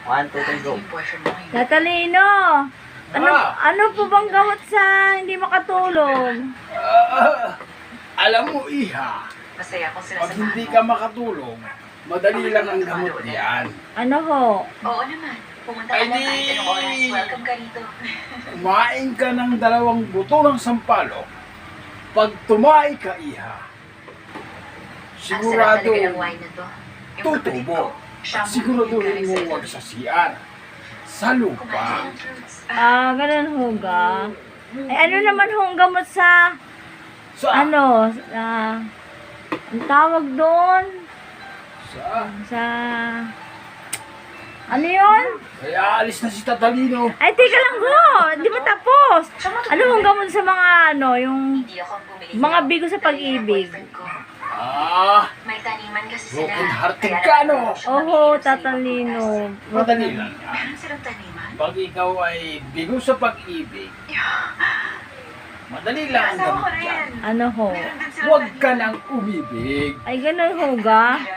1, 2, 3, go. Tatalino! Ano po bang gamot sa hindi makatulog? Alam mo, Iha, Masaya akong pag sinasamahan hindi mo. ka makatulog, madali lang ang gamot niyan. Ano ho? Oo naman. Pumunta ka Ay, lang kahit anong oras. Welcome ka rito. Kumain ka ng 2 buto ng sampalok. Pag tumay ka, Iha, Ang sarap sigurado talaga ng wine na to. Yung kapatid tutubo. ko, siya At ang siguraduhin bumibili mo sa wag sa CR. Sa Kumain lupa. ng fruits. Ganun ho ga. Ay, ano naman ho ang gamot sa, Sa? ang tawag doon? Sa? Ano yun? Kaya alis na si Tatalino. Ay, teka lang ho! Di ba tapos? Ano ang gamot sa mga yung Hindi ako ang bumili. mga sa'yo. bigo sa Dala yan ng pag-ibig? boyfriend ko. May taniman kasi sila. broken hearted Kaya ka, no? naman siya Oho, mamimili sa ibang tatalino. bukas. Madali lang yan. Meron silang taniman. Pag ikaw ay bigo sa pag-ibig, madali lang ang Asawa ko gamot yan. rin. Ano ho? Meron din silang Huwag ka taniman. nang umibig. Ay, ganun ho ga. Kaya,